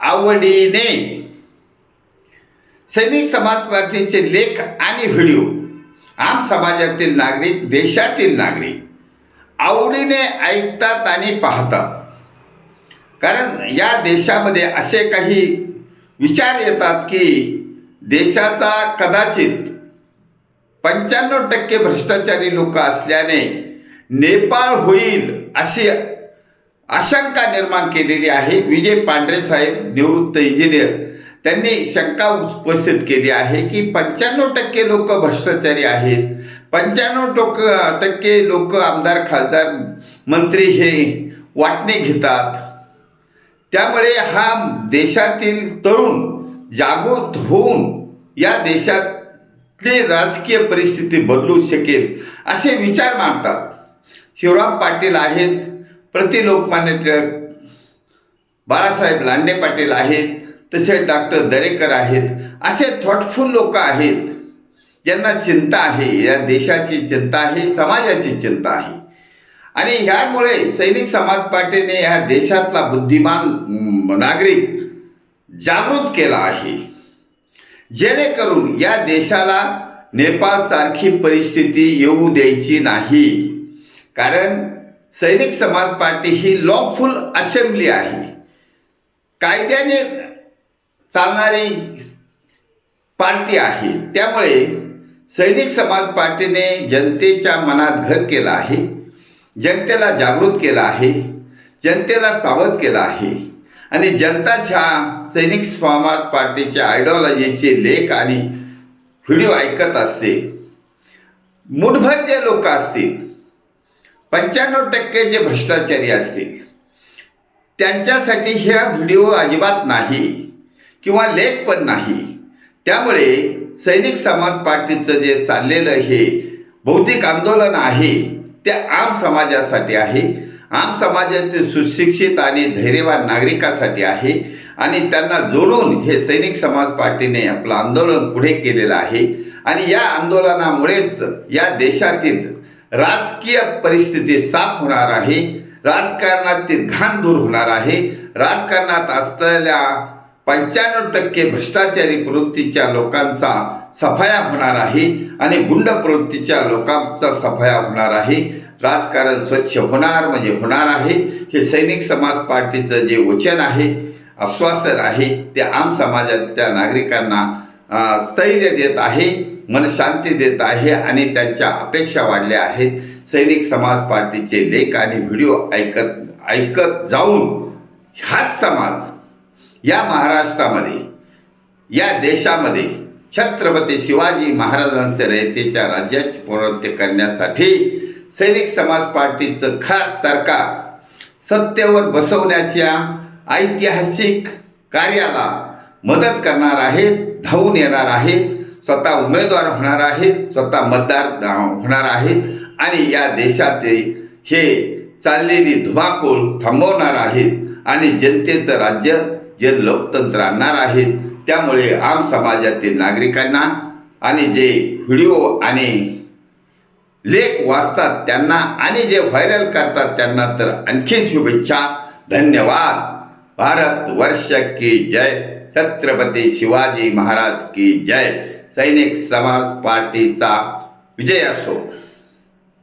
आवडीने सैनिक समाज पार्टीचे लेख आणि व्हिडिओ आम समाजातील नागरिक, देशातील नागरिक आवडीने ऐकतात आणि पाहतात. कारण या देशामध्ये असे काही विचार येतात की देशाचा कदाचित 95% भ्रष्टाचारी लोक असल्याने नेपाळ होईल अशी आशंका निर्माण केलेली आहे. विजय पांढरे साहेब, निवृत्त इंजिनियर, त्यांनी शंका उपस्थित केली आहे की 95% लोक भ्रष्टाचारी आहेत, 95% लोक आमदार, खासदार, मंत्री हे वाटणे घेतात. त्यामुळे हा देशातील तरुण जागृत होऊन या देशातली राजकीय परिस्थिती बदलू शकेल असे विचार मांडतात. शिवराम पाटील आहेत, लोकमान्य टिळक, बाळासाहेब लांडे पाटील आहेत, तसेच डॉक्टर दरेकर आहेत. असे थॉटफुल लोक आहेत ज्यांना चिंता आहे, या देशाची चिंता आहे, समाजाची चिंता आहे. आणि ह्यामुळे सैनिक समाज पार्टीने ह्या देशातला बुद्धिमान नागरिक जागृत केला आहे, जेणेकरून या देशाला नेपाळसारखी परिस्थिती येऊ द्यायची नाही. कारण सैनिक समाज पार्टी ही लॉफुल असेंब्ली आहे, कायद्याने चालणारी पार्टी आहे. त्यामुळे सैनिक समाज पार्टीने जनतेच्या मनात घर केलं आहे, जनतेला जागृत केलं आहे, जनतेला सावध केलं आहे. आणि जनताच्या सैनिक समाज पार्टीच्या आयडिओलॉजीचे लेख आणि व्हिडिओ ऐकत असते. मुठभर जे लोक असतील, 95% जे भ्रष्टाचारी असतील, त्यांच्यासाठी ह्या व्हिडिओ अजिबात नाही किंवा लेख पण नाही. त्यामुळे सैनिक समाज पार्टीचं जे चाललेलं हे बौद्धिक आंदोलन आहे ते आम समाजासाठी आहे, आम समाजातील सुशिक्षित आणि धैर्यवान नागरिकासाठी आहे. आणि त्यांना जोडून हे सैनिक समाज पार्टीने आपलं आंदोलन पुढे केलेलं आहे. आणि या आंदोलनामुळेच या देशातील राजकीय परिस्थिती साफ होणार आहे, राजकारणातील घाण दूर होणार आहे, राजकारणात असलेल्या 95% भ्रष्टाचारी प्रवृत्तीच्या लोकांचा सफाया होणार आहे आणि गुंड प्रवृत्तीच्या लोकांचा सफाया होणार आहे. राजकारण स्वच्छ होणार म्हणजे होणार आहे. हे सैनिक समाज पार्टीचं जे वचन आहे, आश्वासन आहे, ते आम समाजाच्या नागरिकांना स्थैर्य देत आहे, मनशांती देत आहे आणि त्यांच्या अपेक्षा वाढल्या आहेत. सैनिक समाज पार्टीचे लेख आणि व्हिडिओ ऐकत जाऊन हाच समाज या महाराष्ट्रामध्ये, या देशामध्ये छत्रपती शिवाजी महाराजांच्या रयतेच्या राज्याची पुनरावृत्ती करण्यासाठी सैनिक समाज पार्टीचं खास सरकार सत्तेवर बसवण्याच्या ऐतिहासिक कार्याला मदत करणार आहेत, धावून येणार आहेत, स्वतः उमेदवार होणार आहेत, स्वतः मतदार होणार आहेत आणि या देशातील हे चाललेली धुमाकूळ थांबवणार आहेत आणि जनतेचं राज्य, जे लोकतंत्र आणणार आहेत. त्यामुळे आम समाजातील नागरिकांना आणि जे व्हिडिओ आणि लेख वाचतात त्यांना आणि जे व्हायरल करतात त्यांना तर आणखीन शुभेच्छा. धन्यवाद. भारत वर्ष की जय. छत्रपती शिवाजी महाराज की जय. सैनिक समाज पार्टीचा विजय असो.